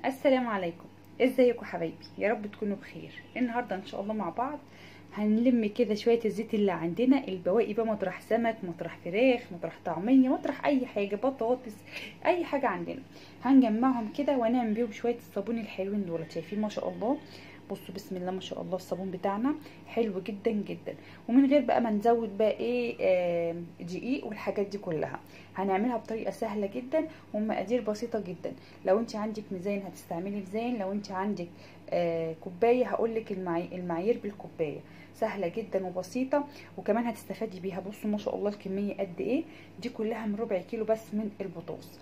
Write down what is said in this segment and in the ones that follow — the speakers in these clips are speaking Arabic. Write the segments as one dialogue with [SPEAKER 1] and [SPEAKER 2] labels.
[SPEAKER 1] السلام عليكم. ازيكم حبايبي؟ يا رب تكونوا بخير. النهارده ان شاء الله مع بعض هنلم كده شويه الزيت اللي عندنا، البواقي بقى، مطرح سمك، مطرح فراخ، مطرح طعميه، مطرح اي حاجه، بطاطس، اي حاجه عندنا هنجمعهم كده ونعمل بيهم شويه الصابون الحلوين دول. شايفين ما شاء الله؟ بصوا بسم الله ما شاء الله، الصابون بتاعنا حلو جدا جدا، ومن غير بقى ما نزود بقى ايه دقيق والحاجات دي كلها. هنعملها بطريقه سهله جدا ومقادير بسيطه جدا. لو انت عندك ميزان هتستعملي ميزان، لو انت عندك كوبايه هقولك المعايير بالكوبايه. سهله جدا وبسيطه وكمان هتستفادي بيها. بصوا ما شاء الله الكميه قد ايه، دي كلها من ربع كيلو بس من البطاطس.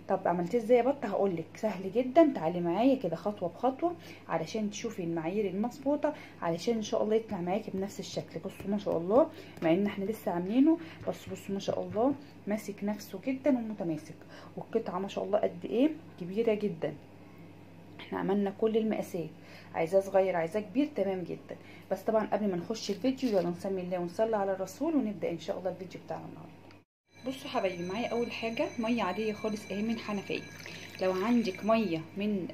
[SPEAKER 1] طب عملتيه ازاي يا بطه؟ هقولك سهل جدا. تعالي معايا كده خطوه بخطوه علشان تشوفي المعايير المظبوطه، علشان ان شاء الله يطلع معاكي بنفس الشكل. بصوا ما شاء الله، مع ان احنا لسه عاملينه، بس بصوا ما شاء الله ماسك نفسه جدا ومتماسك، والقطعه ما شاء الله قد ايه كبيره جدا. احنا عملنا كل المقاسات، عايزاه صغير عايزاه كبير، تمام جدا. بس طبعا قبل ما نخش الفيديو يلا نسمي الله ونصلي على الرسول ونبدا ان شاء الله الفيديو بتاعنا النهارده. بصوا حبايبي، معايا اول حاجه ميه عاديه خالص اهي من حنفيه. لو عندك ميه من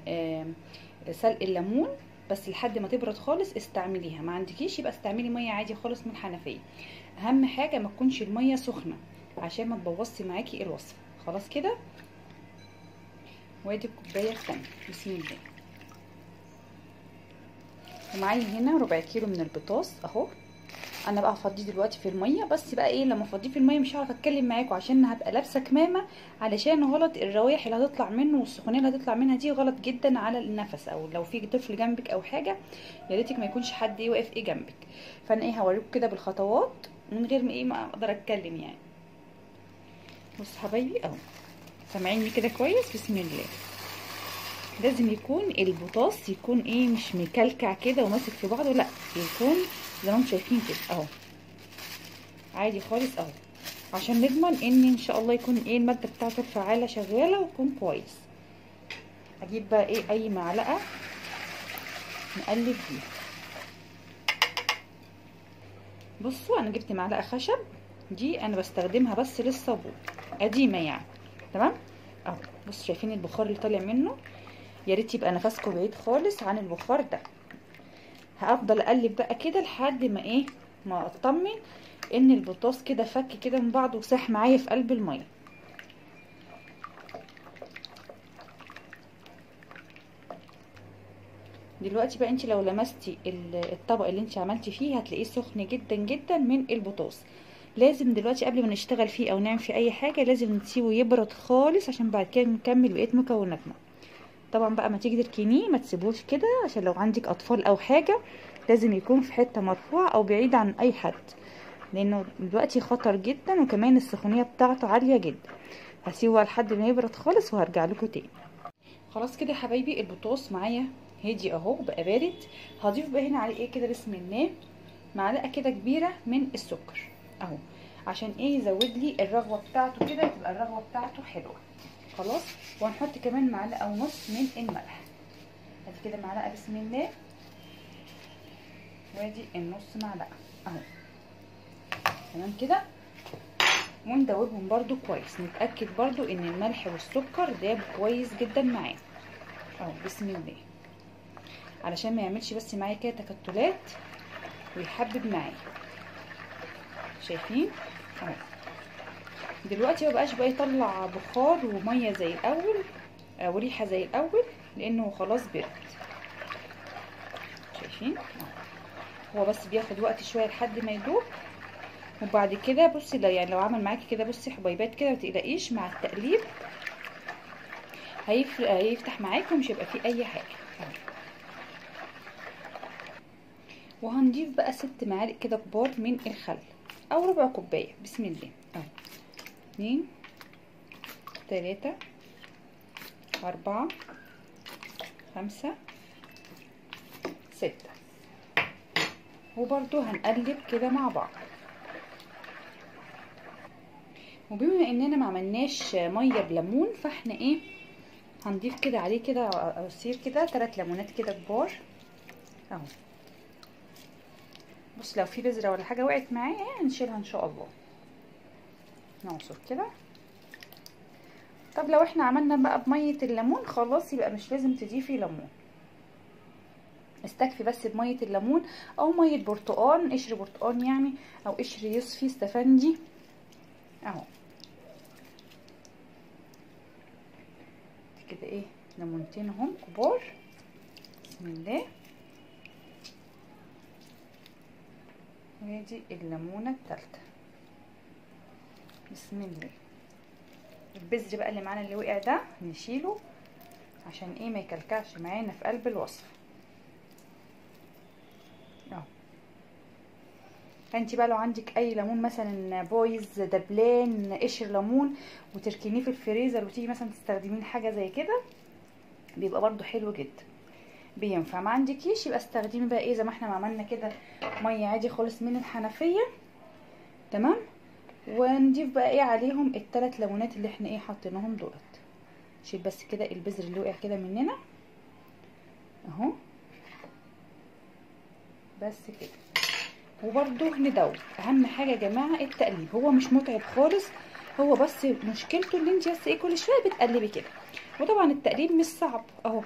[SPEAKER 1] سلق الليمون بس لحد ما تبرد خالص استعمليها، ما عندكيش يبقى استعملي ميه عادي خالص من حنفيه. اهم حاجه ما تكونش الميه سخنه عشان ما تبوظش معاكي الوصفه. خلاص كده، وادي الكوبايه الثانيه بسم الله. ومعايا هنا ربع كيلو من البطاطس اهو. انا بقى هفضيه دلوقتي في الميه، بس بقى ايه لما افضيه في الميه مش هعرف اتكلم معاكم عشان هبقى لابسه كمامه، علشان غلط الروايح اللي هتطلع منه والسخونيه اللي هتطلع منها دي غلط جدا على النفس، او لو في طفل جنبك او حاجه يا ريتك ما يكونش حد واقف جنبك. فانا هوريكم كده بالخطوات من غير ما اقدر اتكلم يعني. بصوا حبايبي اهو، سامعيني كده كويس؟ بسم الله. لازم يكون البطاطس يكون مش مكلكع كده وماسك في بعضه، لا يكون زي ما انتم شايفين كده اهو، عادي خالص اهو، عشان نضمن ان شاء الله يكون الماده بتاعته الفعاله شغاله ويكون كويس. هجيب بقى اي معلقه نقلب فيها. بصوا انا جبت معلقه خشب، دي انا بستخدمها بس للصابون، قديمه يعني، تمام اهو. بصوا شايفين البخار اللي طالع منه؟ يا ريت يبقى نفسكم بعيد خالص عن البخار ده. هفضل اقلب بقى كده لحد ما ما اطمن ان البطاطس كده فك كده من بعضه وساح معايا في قلب الميه. دلوقتي بقى انت لو لمستي الطبق اللي انت عملتي فيه هتلاقيه سخن جدا جدا من البطاطس. لازم دلوقتي قبل ما نشتغل فيه او نعمل فيه اي حاجه لازم نسيبه يبرد خالص عشان بعد كده نكمل بقيه مكوناتنا. طبعا بقى ما تيجي تركنيه ما تسيبوش كده، عشان لو عندك اطفال او حاجه لازم يكون في حته مرفوعه او بعيد عن اي حد، لانه دلوقتي خطر جدا وكمان السخونيه بتاعته عاليه جدا. هسيبه لحد ما يبرد خالص وهرجع لكم تاني. خلاص كده يا حبايبي البطاطس معايا هدي اهو بقى بارد. هضيف بقى هنا عليه كده بسم الله معلقه كده كبيره من السكر اهو، عشان يزود لي الرغوه بتاعته كده، تبقى الرغوه بتاعته حلوه. خلاص، وهنحط كمان معلقه ونص من الملح. ادي كده معلقه بسم الله، وادي النص معلقه اهو، تمام كده. وندوبهم برده كويس، نتاكد برده ان الملح والسكر داب كويس جدا معاه اهو بسم الله، علشان ما يعملش بس معايا كده تكتلات ويحبب معايا. شايفين اهو؟ دلوقتي مبقاش بقى يطلع بخار وميه زي الاول او ريحه زي الاول، لانه خلاص برد. شايفين اهو؟ هو بس بياخد وقت شويه لحد ما يدوب، وبعد كده بصي لو عمل معاكي كده بصي حبيبات كده متقلقيش، مع التقليب هيفتح معاكي ومش هيبقى فيه اي حاجه اهو. وهنضيف بقى 6 معالق كده كبار من الخل او ربع كوبايه بسم الله اهو. 2 3 4 5 6. وبرده هنقلب كده مع بعض. وبما اننا ما عملناش ميه بليمون فاحنا هنضيف كده عليه كده عصير كده 3 ليمونات كده كبار اهو. بص لو في بذره ولا حاجه وقعت معايا هنشيلها ان شاء الله. نعصر كده. طب لو احنا عملنا بقى بميه الليمون خلاص يبقى مش لازم تضيفي ليمون، استكفي بس بميه الليمون او ميه برتقان، قشر برتقان يعني، او قشر يوسفي استفندي اهو كده. ايه ليمونتين اهم كبار. بسم الله. وادي الليمونه الثالثه. بسم الله. البذر بقى اللي معانا اللي وقع ده نشيله عشان ايه ما يكلكعش معانا في قلب الوصفه اهو. فانتي بقى لو عندك اي ليمون مثلا بايظ دبلان قشر ليمون وتركنيه في الفريزر وتيجي مثلا تستخدمين حاجه زي كده بيبقى برضو حلو جدا بينفع. ما عندكيش يبقى استخدمي بقى ايه زي ما احنا ما عملنا كده ميه عادي خالص من الحنفيه تمام. ونضيف بقى ايه عليهم الثلاث ليمونات اللي احنا ايه حطيناهم دولت. شيل بس كده البذر اللي وقع كده مننا اهو بس كده. وبرده ندوب. اهم حاجه يا جماعه التقليب، هو مش متعب خالص، هو بس مشكلته ان انت بس ايه كل شويه بتقلبي كده. وطبعا التقليب مش صعب اهو.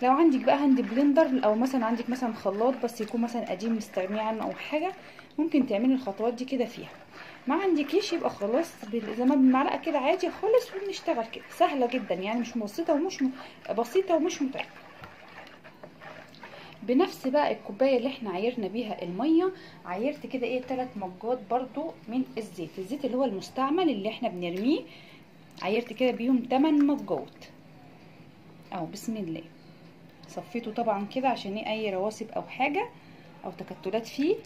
[SPEAKER 1] لو عندك بقى هاند بلندر او مثلا عندك مثلا خلاط بس يكون مثلا قديم مستغنيه عنه او حاجه ممكن تعملي الخطوات دي كده فيها. ما عندكيش يبقى خلاص زي ما بالمعلقه كده عادي خالص وبنشتغل كده سهله جدا يعني مش بسيطه ومش متعبه. بنفس بقى الكوبايه اللي احنا عايرنا بيها الميه عايرت كده ايه 3 مجات برضو من الزيت اللي هو المستعمل اللي احنا بنرميه، عايرت كده بيهم 8 مجات اهو. بسم الله. صفيته طبعا كده عشان ايه اي رواسب او حاجه او تكتلات فيه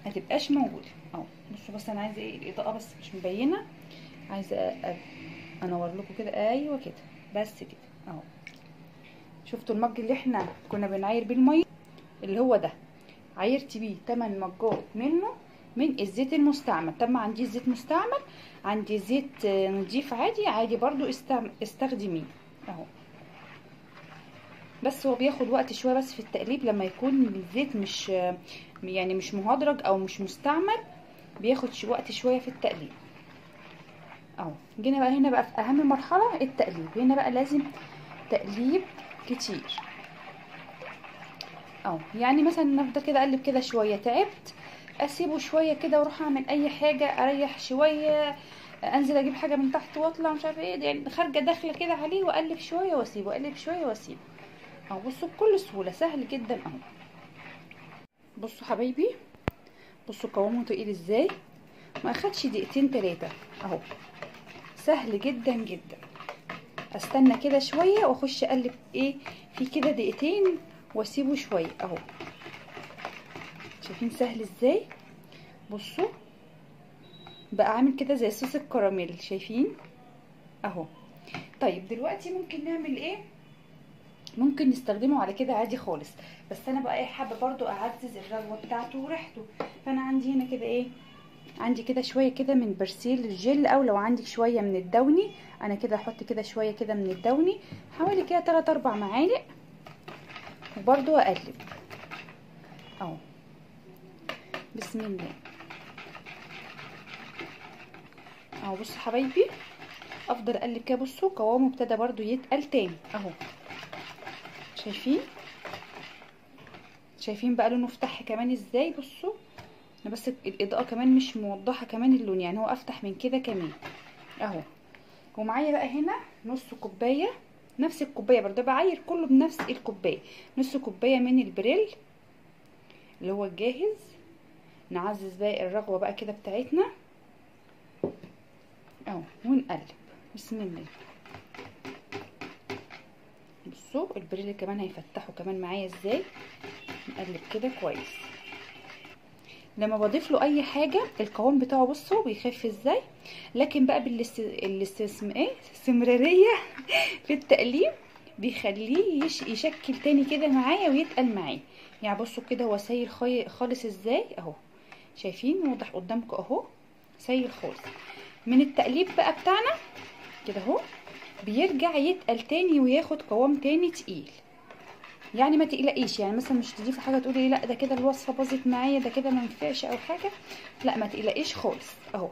[SPEAKER 1] ما تبقاش موجوده اهو. بصوا بس انا عايزه ايه الاضاءه بس مش مبينه، عايزه انور لكم كده ايوه كده بس كده اهو. شفتوا المج اللي احنا كنا بنعاير بيه الميه اللي هو ده عايرت بيه 8 مجات منه من الزيت المستعمل. طب ما عنديش زيت مستعمل عندي زيت نضيف عادي برضو استخدميه اهو. بس هو بياخد وقت شويه بس في التقليب لما يكون الزيت مش يعني مش مهدرج او مش مستعمل بياخد وقت شويه في التقليب اهو. جينا بقى هنا بقى في اهم مرحله التقليب. هنا بقى لازم تقليب كتير اهو. يعني مثلا نفضل كده اقلب كده شويه تعبت اسيبه شويه كده واروح اعمل اي حاجه اريح شويه انزل اجيب حاجه من تحت واطلع مش عارفه ايه يعني خارجه داخله كده عليه واقلب شويه واسيبه اقلب شويه واسيبه اهو. بصوا بكل سهوله سهل جدا اهو. بصوا حبايبي بصوا قوامه تقيل ازاي ما اخدش دقيقتين 3 اهو. سهل جدا جدا. استنى كده شويه واخش اقلب ايه في كده دقيقتين واسيبه شويه اهو. شايفين سهل ازاي؟ بصوا بقى عامل كده زي صوص الكراميل شايفين اهو. طيب دلوقتي ممكن نعمل ايه؟ ممكن نستخدمه على كده عادي خالص، بس انا بقى ايه حابه برضو اعزز الرغوه بتاعته وريحته. فانا عندي هنا كده ايه عندي كده شويه كده من برسيل الجل او لو عندك شويه من الدوني انا كده احط كده شويه كده من الدوني حوالي كده 3-4 معالق وبرضو اقلب اهو. بسم الله اهو. بصوا حبايبي افضل اقلب كده. بصوا قوامه ابتدى برضو يتقل تاني اهو. شايفين بقى لونه فتح كمان ازاي؟ بصوا انا بس الاضاءه كمان مش موضحه كمان اللون يعني هو افتح من كده كمان اهو. ومعايا بقى هنا نص كوبايه نفس الكوبايه برضه بعاير كله بنفس الكوبايه نص كوبايه من البريل اللي هو الجاهز. نعزز بقى الرغوه بقى كده بتاعتنا اهو ونقلب. بسم الله. بصوا البريل كمان هيفتحوا كمان معايا ازاي. نقلب كده كويس. لما بضيف له اي حاجه القوام بتاعه بصوا بيخف ازاي. لكن بقى الاستمراريه في التقليب بيخليه يشكل تاني كده معايا ويتقل معايا. يعني بصوا كده هو سايل خالص ازاي اهو. شايفين واضح قدامكم اهو سايل خالص. من التقليب بقى بتاعنا كده اهو بيرجع يتقل تاني وياخد قوام تاني تقيل. يعني ما تقلقيش يعني مثلا مش تضيفي حاجه تقولي لا ده كده الوصفه باظت معايا ده كده ما ينفعش او حاجه، لا ما تقلقيش خالص اهو.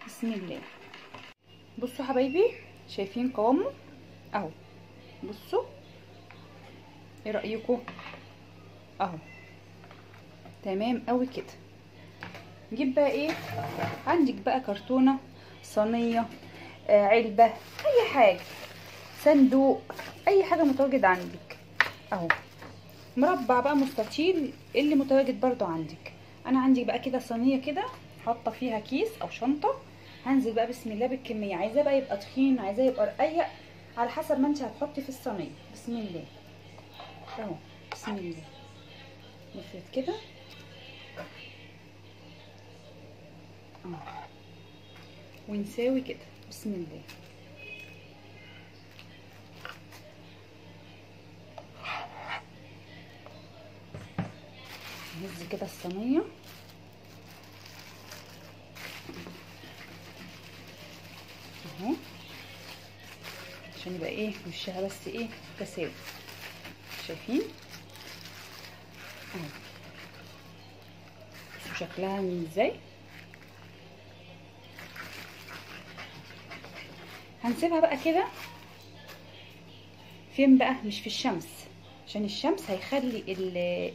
[SPEAKER 1] بسم الله. بصوا حبايبي، شايفين قوامه اهو. بصوا ايه رايكم؟ اهو تمام قوي كده. نجيب بقى ايه؟ عندك بقى كرتونه، صينيه، علبه، اي حاجه، صندوق، اي حاجه متواجد عندك اهو. مربع بقى، مستطيل، اللي متواجد برضو عندك. انا عندي بقى كده صينيه كده، حاطه فيها كيس او شنطه. هنزل بقى بسم الله بالكميه، عايزاه بقى يبقى تخين، عايزاه يبقى رقيق، على حسب ما انت هتحطي في الصينيه. بسم الله اهو، بسم الله. نفرد كده اهو، ونساوي كده بسم الله. نهز كده الصينيه اهو، عشان يبقى ايه وشها بس ايه تساوي. شايفين اهو؟ بصوا شكلها عامل ازاي. هنسيبها بقى كده فين بقى؟ مش في الشمس، عشان الشمس هيخلي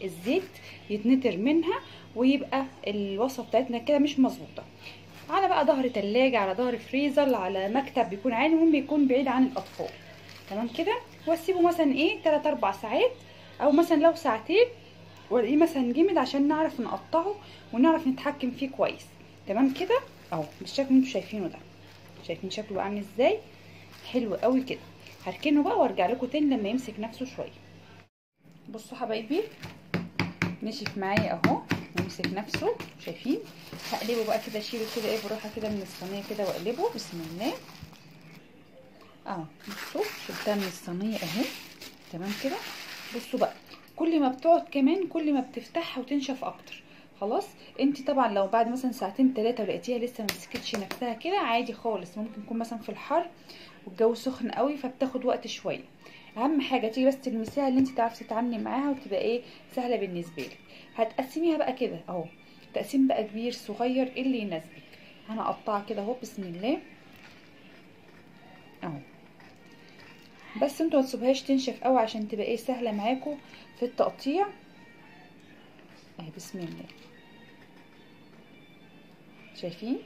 [SPEAKER 1] الزيت يتنتر منها، ويبقى الوصفه بتاعتنا كده مش مظبوطه. على بقى ظهر تلاجة، على ظهر فريزر، على مكتب بيكون عالي، المهم يكون بعيد عن الاطفال. تمام كده. واسيبه مثلا ايه 3 4 ساعات، او مثلا لو ساعتين والاقيه مثلا جمد، عشان نعرف نقطعه ونعرف نتحكم فيه كويس. تمام كده اهو، بالشكل اللي انتوا شايفينه ده. شايفين شكله عامل ازاي؟ حلو قوي كده. هركنه بقى وارجع لكم تاني لما يمسك نفسه شويه. بصوا حبايبي، نشف معايا اهو ويمسك نفسه. شايفين؟ هقلبه بقى كده، اشيله كده ايه بالراحه كده من الصينيه كده واقلبه بسم الله اهو. بصوا شلتها من الصينيه اهو. تمام كده. بصوا بقى، كل ما بتقعد كمان كل ما بتفتحها وتنشف اكتر. خلاص. انت طبعا لو بعد مثلا ساعتين 3 ولقيتيها لسه ما مسكتش نفسها كده، عادي خالص، ممكن يكون مثلا في الحر والجو سخن قوي فبتاخد وقت شويه. اهم حاجه تيجي بس تلمسيها اللي انت تعرفي تتعاملي معاها وتبقى ايه سهله بالنسبه لك. هتقسميها بقى كده اهو، تقسيم بقى كبير صغير اللي يناسبك. انا اقطعها كده اهو بسم الله اهو. بس انتوا ما تسيبوهاش تنشف قوي عشان تبقى ايه سهله معاكم في التقطيع اهي بسم الله. شايفين؟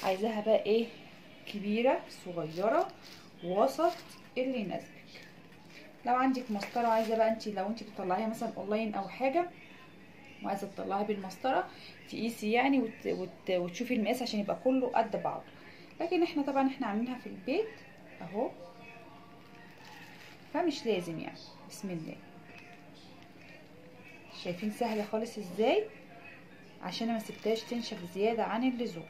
[SPEAKER 1] عايزاها بقى ايه كبيره صغيره وسط اللي يناسبك. لو عندك مسطره عايزه بقى انت، لو انت بتطلعيها مثلا اونلاين او حاجه وعايزه تطلعيها بالمسطره، تقيسي يعني وتشوفي المقاس عشان يبقى كله قد بعض. لكن احنا طبعا احنا عاملينها في البيت اهو، فمش لازم يعني. بسم الله. شايفين سهله خالص ازاي؟ عشان ما سبتهاش تنشف زياده عن اللزوم.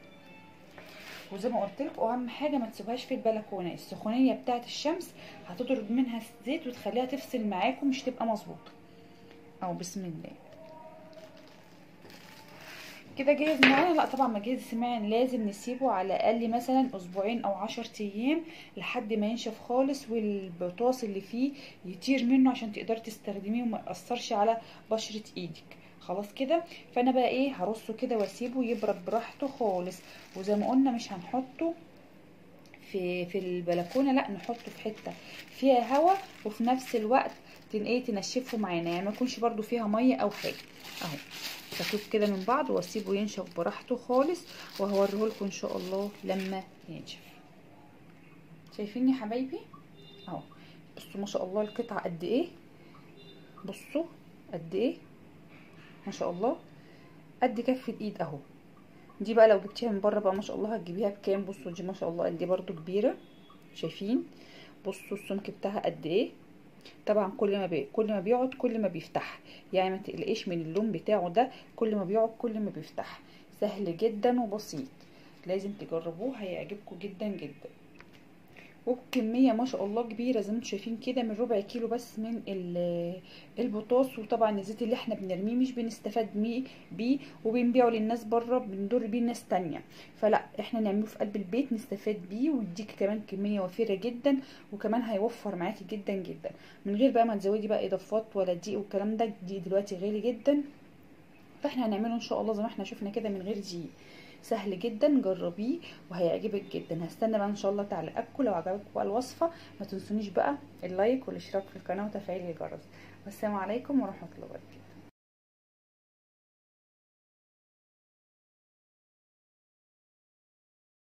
[SPEAKER 1] وزي ما قلت لكم اهم حاجه ما تسيبوهاش في البلكونه، السخونيه بتاعه الشمس هتضرب منها الزيت وتخليها تفصل معاكم، مش تبقى مظبوطه اهو. بسم الله كده جاهز معانا. لا طبعا ما جاهز معانا، لازم نسيبه على الاقل مثلا اسبوعين او 10 ايام لحد ما ينشف خالص والبطاس اللي فيه يطير منه، عشان تقدري تستخدميه وما ياثرش على بشره ايدك. خلاص كده. فانا بقى ايه هرصه كده واسيبه يبرد براحته خالص. وزي ما قلنا مش هنحطه في البلكونه، لا نحطه في حته فيها هواء وفي نفس الوقت تنشفه معانا، يعني ما يكونش برده فيها ميه او حاجه اهو. فكوب كده من بعض واسيبه ينشف براحته خالص، وهوريه لكم ان شاء الله لما ينشف. شايفين يا حبايبي اهو؟ بصوا ما شاء الله القطعه قد ايه، بصوا قد ايه ما شاء الله، قد كف الايد اهو. دي بقى لو جبتيها من بره بقى ما شاء الله هتجيبيها بكام؟ بصوا دي ما شاء الله قد ايه برده كبيره. شايفين؟ بصوا السمك بتاعها قد ايه. طبعا كل ما بيقعد كل ما بيفتح، يعني ما تقلقيش من اللون بتاعه ده، كل ما بيقعد كل ما بيفتح. سهل جدا وبسيط، لازم تجربوه هيعجبكم جدا جدا. وبكميه ما شاء الله كبيره زي ما انتم شايفين كده، من ربع كيلو بس من البطاطس. وطبعا الزيت اللي احنا بنرميه مش بنستفاد بيه وبنبيعه للناس بره، بنضر بيه ناس تانية. فلا احنا نعمله في قلب البيت نستفاد بيه، ويديكي كمان كميه وفيره جدا، وكمان هيوفر معاكي جدا جدا، من غير بقى ما تزودي بقى اضافات ولا دقيق والكلام ده. دي دلوقتي غالي جدا، فاحنا هنعمله ان شاء الله زي ما احنا شفنا كده من غير دقيق. سهل جدا، جربيه وهيعجبك جدا. هستنى بقى ان شاء الله تعليقاتكم. لو عجبك بقى الوصفه ما تنسونيش بقى اللايك والاشتراك في القناه وتفعيل الجرس. والسلام عليكم ورحمه الله وبركاته.